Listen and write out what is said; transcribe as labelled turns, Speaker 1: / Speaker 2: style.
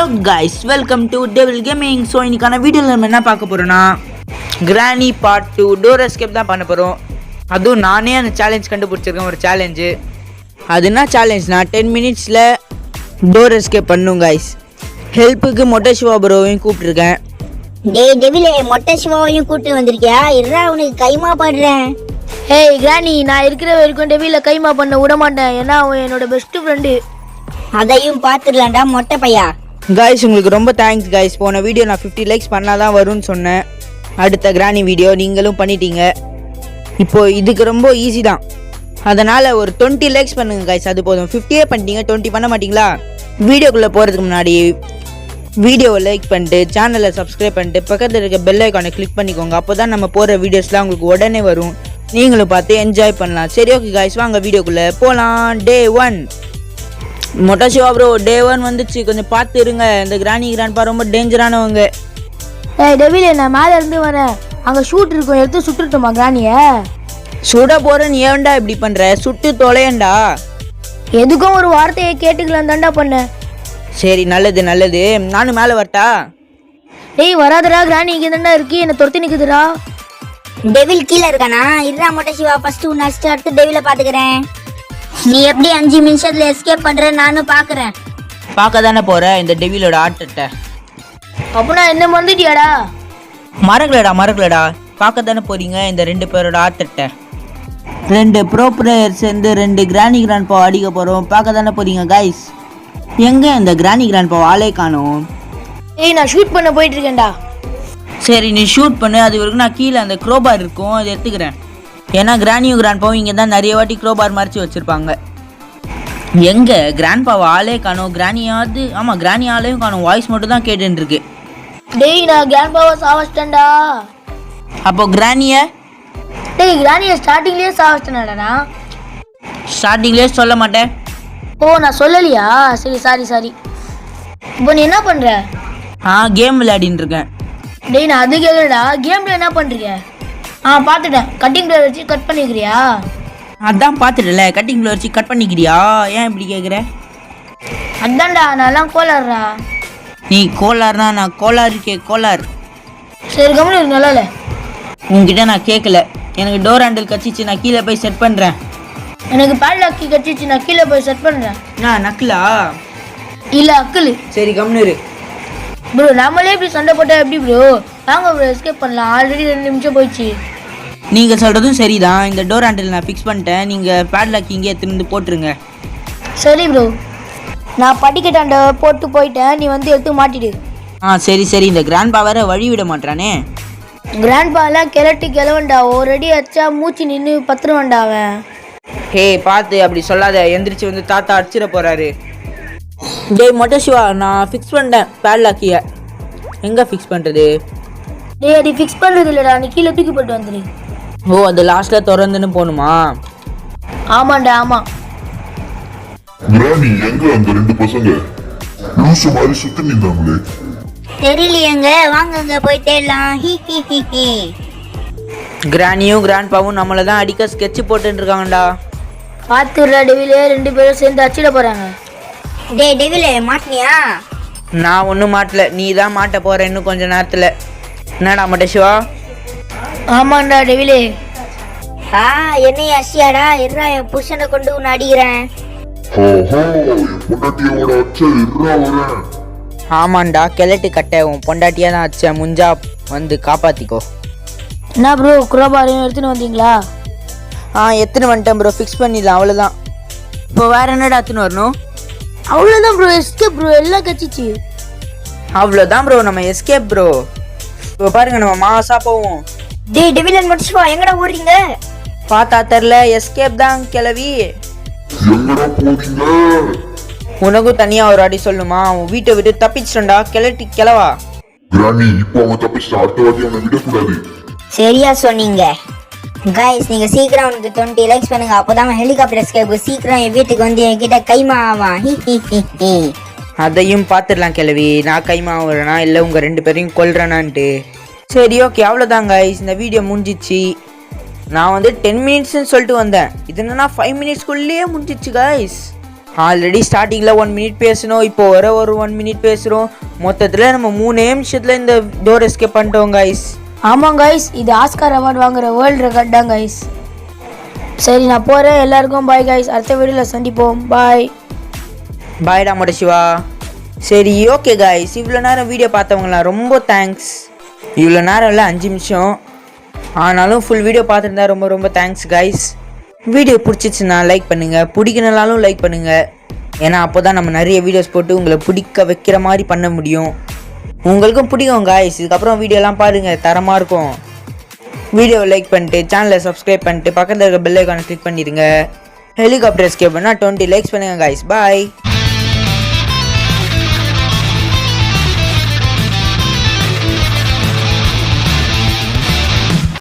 Speaker 1: Hello guys, welcome to Devil Gaming. So இன்னைக்கான வீடியோல நம்ம என்ன பார்க்க போறோம்னா Granny Part 2 டோர் எஸ்கேப் தான் பண்ண போறோம். அதுவும் நானே அந்த சேலஞ்ச் கண்டுபிடிச்சிருக்கேன் ஒரு சேலஞ்ச். அது என்ன சேலஞ்ச்னா 10 மினிட்ஸ்ல டோர் எஸ்கேப் பண்ணும் guys. ஹெல்ப்புக்கு மொட்டை சிவா ப்ரோவையும் கூப்பிட்டுருக்கேன்.
Speaker 2: டேய் டெவிலே மொட்டை சிவாவையும் கூட்டி வந்திருக்கியா? இருடா உனக்கு கைமா பண்றேன்.
Speaker 3: ஹேய் கிரானி, நான் இருக்கிற வரைக்கும் டெவில கைமா பண்ண விட மாட்டேன். ஏன்னா அவன் என்னோட பெஸ்ட் ஃப்ரெண்டு.
Speaker 2: அதையும் பார்த்துடலாம்டா மொட்டை பையா.
Speaker 1: guys உங்களுக்கு ரொம்ப தேங்க்ஸ் guys. போன வீடியோ நான் 50 லைக்ஸ் பண்ணாதான் வரும்னு சொன்னேன். அடுத்த கிரானி வீடியோ நீங்களும் பண்ணிட்டீங்க. இப்போ இதுக்கு ரொம்ப ஈஸி தான். அதனால் ஒரு 20 லைக்ஸ் பண்ணுங்க guys. அது போதும். 50 பண்ணிட்டீங்க, 20 பண்ண மாட்டிங்களா? வீடியோக்குள்ளே போகிறதுக்கு முன்னாடி வீடியோவை லைக் பண்ணிட்டு சேனலை சப்ஸ்கிரைப் பண்ணிட்டு பக்கத்தில் இருக்க பெல் ஐக்கானை கிளிக் பண்ணிக்கோங்க. அப்போ தான் நம்ம போகிற வீடியோஸ்லாம் உங்களுக்கு உடனே வரும். நீங்களும் பார்த்து என்ஜாய் பண்ணலாம். சரி ஓகே guys, வாங்க வீடியோக்குள்ளே போகலாம். டே 1 மொட்டை சிவா ப்ரோ டே 1 வந்துச்சு. கொஞ்சம் பார்த்து இருங்க. இந்த கிராண்ட்பா ரொம்ப டேஞ்சரானவங்க.
Speaker 3: ஏய் டெவில, நான் மேலே இருந்து வரேன். அங்கே ஷூட் இருக்கும், எடுத்து சுட்டுட்டுமா கிரானியை?
Speaker 1: சுட போகிறேன்னு ஏன்டா இப்படி பண்ணுற? சுட்டு தொலையண்டா.
Speaker 3: எதுக்கும் ஒரு வார்த்தையை கேட்டுக்கலாம் தாண்டா பண்ணேன்.
Speaker 1: சரி நல்லது நல்லது. நானும் மேலே வரட்டா?
Speaker 3: டேய் வராதடா, கிரானி இங்கே தாண்டா இருக்கு, என்னை துரத்தி நிற்குதுடா.
Speaker 2: டெவில் கீழே இருக்கானா? இருடா மொட்டை சிவா, ஃபர்ஸ்ட் நெக்ஸ்ட் அடுத்து டெவில பாத்துக்கிறேன். நீ எப்படி 5 நிமிஷத்துல எஸ்கேப் பண்ற நானும் பாக்குறேன்.
Speaker 1: பார்க்க தானே போகிற இந்த டெவிலோட ஆட்டத்தை.
Speaker 3: அப்பனா என்ன மறந்துட்டியாடா?
Speaker 1: மறக்கலடா. பார்க்க தானே போறீங்க இந்த 2 பேரோட ஆட்டத்தை. 2 ப்ரோ பிளேயர் சேர்ந்து 2 கிராண்ட்பா அடிக்க போகிறோம். பார்க்க தானே போறீங்க கைஸ். எங்கே இந்த கிராண்ட்பா ஆளே காணும்?
Speaker 3: ஏய் நான் ஷூட் பண்ண போயிட்டு இருக்கேன்டா.
Speaker 1: சரி நீ ஷூட் பண்ணு. அது வரைக்கும் நான் கீழே அந்த க்ரோபார் இருக்கும், அதை எடுத்துக்கிறேன். ஏன்னா கிராண்ட்பாவும் இங்கே தான் நிறைய வாட்டி க்ரோபார் மறைச்சி வச்சுருப்பாங்க. எங்கே கிராண்ட்பாவை ஆளே காணும்? கிராணியாவது ஆமாம், கிராணி ஆளையும் காணும். வாய்ஸ் மட்டும் தான் கேட்டுன்னு இருக்கு.
Speaker 3: டேய் நான் கிராண்ட்பாவை சாவச்சிட்டேன்டா.
Speaker 1: அப்போ கிராணியை?
Speaker 3: டேய் கிரானியை ஸ்டார்டிங்லேயே சாவச்சிட்டேன்டா.
Speaker 1: ஸ்டார்டிங்லேயே சொல்ல மாட்டேன்.
Speaker 3: ஓ நான் சொல்லலையா? சரி சாரி. இப்போ நீ என்ன பண்ணுற?
Speaker 1: கேம் விளையாடின்னு இருக்கேன்.
Speaker 3: டேய் நான் அது கேட்குறடா, கேமில் என்ன பண்ணுறீங்க? பார்த்துட்டேன். கட்டிங் பிளேயர் வச்சு கட் பண்ணிக்கிறியா?
Speaker 1: அதான் பார்த்துட்டல, கட்டிங் பிளேயர் வச்சு கட் பண்ணிக்கிறியா? ஏன் இப்படி கேட்குற?
Speaker 3: அதான்டா நான்லாம் கோளாறுடா.
Speaker 1: நீ கோளாறுனா நான் கோளாறு.
Speaker 3: சரி கம்முனு இருக்கு, நல்லா இல்லை.
Speaker 1: உங்ககிட்ட நான் கேட்கல. எனக்கு டோர் ஹேண்டில் கச்சிச்சு, நான் கீழே போய் செட் பண்ணுறேன்.
Speaker 3: எனக்கு பேட்லாக்கி கட்டிச்சு, நான் கீழே போய் செட் பண்ணுறேன்.
Speaker 1: நான் நக்கலா?
Speaker 3: இல்லை அக்கல்.
Speaker 1: சரி கம்முனு
Speaker 3: ப்ரோ நம்மளே இப்படி சண்டை போட்டால் எப்படி ப்ரோ? வாங்க ப்ரோ எஸ்கேப் பண்ணலாம். ஆல்ரெடி 2 நிமிஷம் போயிடுச்சு.
Speaker 1: நீங்கள் சொல்கிறதும் சரிதான். இந்த டோர் ஹேண்டில் நான் ஃபிக்ஸ் பண்ணிட்டேன். நீங்கள் பேட்லாக் இங்கே எடுத்துருந்து போட்டுருங்க.
Speaker 3: சரி ப்ரோ, நான் படிக்கட்டாண்ட போட்டு போயிட்டேன், நீ வந்து எடுத்து மாட்டிடு.
Speaker 1: சரி. இந்த கிராண்ட்பா வேற வழி விட மாட்டானே.
Speaker 3: கிராண்ட்பாலாம் கிளவன்டா. ஒரு அடி அடிச்சா மூச்சு நின்று பத்துருவான்டா அவன்.
Speaker 1: ஹே பார்த்து அப்படி சொல்லாத. எந்திரிச்சு வந்து தாத்தா அடிச்சிட போகிறாரு. டேய் மொட்டை சிவா, நான் ஃபிக்ஸ் பண்ணிட்டேன் பேட்லாக்கியை. எங்கே ஃபிக்ஸ் பண்ணுறது?
Speaker 3: டேய் அது ஃபிக்ஸ் பண்ணுறது இல்லைடா, நீ கீழே தூக்கி போட்டு வந்துடு.
Speaker 1: ஓ அது லாஸ்ட்டில் திறந்துன்னு போகணுமா?
Speaker 3: ஆமாண்டா ஆமாம்.
Speaker 4: கிரானி எங்க அந்த 2 பசங்க லூசு மாதிரி சுத்தி நின்றாங்களே?
Speaker 2: தெரியலையேங்க, வாங்கங்க போய் தேடலாம்.
Speaker 1: கிரானியும் கிராண்ட்பாவும் நம்மளை தான் அடிக்க ஸ்கெட்ச் போட்டுன்னு இருக்காங்கடா.
Speaker 3: பார்த்துடுறா டெவிலே, 2 பேரும் சேர்ந்து அச்சிட போகிறாங்க.
Speaker 2: டேய் டெவிலே மாட்டினியா?
Speaker 1: நான் ஒன்றும் மாட்டல, நீ தான் மாட்ட போகிற இன்னும் கொஞ்சம் நேரத்தில். என்னடா மொட்டை சிவா?
Speaker 3: ஆமாண்டா டெவிலே.
Speaker 2: என்னைய அசியாடா? இருடா என் புருஷனை கொண்டு உன்னை அடிக்கிறேன்.
Speaker 4: என் பொண்டாட்டியோட அச்ச இருறா வரேன்.
Speaker 1: ஆமாண்டா கிழட்டு கட்டை, உன் பொண்டாட்டியாக தான் ஆச்சு. முஞ்சா வந்து காப்பாற்றிக்கோ.
Speaker 3: என்ன ப்ரோ குரோபாரையும் எடுத்துன்னு வந்தீங்களா?
Speaker 1: எத்தனை வந்துட்டேன் ப்ரோ. ஃபிக்ஸ் பண்ணிடலாம், அவ்வளோதான். இப்போ வேறு என்னடா எத்தனை வரணும்?
Speaker 3: அவ்வளோதான் ப்ரோ, எஸ்கேப் ப்ரோ, எல்லாம் கச்சிச்சு.
Speaker 1: அவ்வளோதான் ப்ரோ, நம்ம எஸ்கேப் ப்ரோ. இப்போ பாருங்க நம்ம மாசா போவோம்.
Speaker 2: டேய் டெவிலன் முடிச்சுவா, எங்கடா ஓடுறீங்க?
Speaker 1: பார்த்தா தெரில, எஸ்கேப் தான் கிளவி.
Speaker 4: எங்கடா போறீங்க?
Speaker 1: உனக்கும் தனியாக ஒரு அடி சொல்லுமா? உன் வீட்டை விட்டு தப்பிச்சிட்டா கிளவா.
Speaker 4: கிரானி இப்போ அவன் தப்பிச்சிட்டா, அடுத்த வாட்டி அவனை விடக்கூடாது.
Speaker 2: சரியா சொன்னீங்க கைஸ். நீங்க சீக்கிரம் அவனுக்கு 20 லைக்ஸ் பண்ணுங்க. அப்போதான் ஹெலிகாப்டர் எஸ்கேப் சீக்கிரம் என் வீட்டுக்கு வந்து என்கிட்ட கைமா ஆவான்.
Speaker 1: அதையும் பார்த்துடலாம் கிளவி. நான் கைமா வரேனா இல்லை உங்கள் 2 பேரையும் கொல்றேனான்ட்டு. சரி ஓகே, அவ்வளோதான் கைஸ். இந்த வீடியோ முடிஞ்சிச்சு. நான் வந்து 10 மினிட்ஸ்ன்னு சொல்லிட்டு வந்தேன். இது என்னன்னா 5 மினிட்ஸ்க்குள்ளேயே முடிஞ்சிச்சு கைஸ். ஆல்ரெடி ஸ்டார்டிங்கில் 1 மினிட் பேசணும், இப்போ ஒரு 1 மினிட் பேசுகிறோம். மொத்தத்தில் நம்ம 3 நிமிஷத்தில் இந்த டோர் எஸ்கேப் பண்ணிட்டோம் கைஸ்.
Speaker 3: ஆமாம் கைஸ், இது ஆஸ்கார் அவார்டு வாங்குற வேர்ல்டு ரெக்கார்ட் தான் கைஸ். சரி நான் போகிறேன், எல்லாருக்கும் பாய் கைஸ். அடுத்த வீடியோவில் சந்திப்போம். பாய்
Speaker 1: பாய்டா மொட சிவா. சரி ஓகே கைஸ், இவ்வளோ நேரம் வீடியோ பார்த்தவங்களாம் ரொம்ப தேங்க்ஸ். இவ்வளோ நேரம் இல்லை 5 நிமிஷம், ஆனாலும் ஃபுல் வீடியோ பார்த்துருந்தா ரொம்ப ரொம்ப தேங்க்ஸ் கைஸ். வீடியோ பிடிச்சிச்சுன்னா லைக் பண்ணுங்கள், பிடிக்கணுனாலும் லைக் பண்ணுங்கள். ஏன்னா அப்போ தான் நம்ம நிறைய வீடியோஸ் போட்டு உங்களை பிடிக்க வைக்கிற மாதிரி பண்ண முடியும். உங்களுக்கும் பிடிக்கும் கைஸ். இதுக்கப்புறம் வீடியோலாம் பாருங்கள், தரமாக இருக்கும். வீடியோவை லைக் பண்ணிட்டு சேனலை சப்ஸ்கிரைப் பண்ணிட்டு பக்கத்தில் இருக்க பெல் ஐக்கானை கிளிக் பண்ணிடுங்க. ஹெலிகாப்டர் எஸ்கேப் பண்ணால் 20 லைக்ஸ் பண்ணுங்கள் கைஸ். பாய்.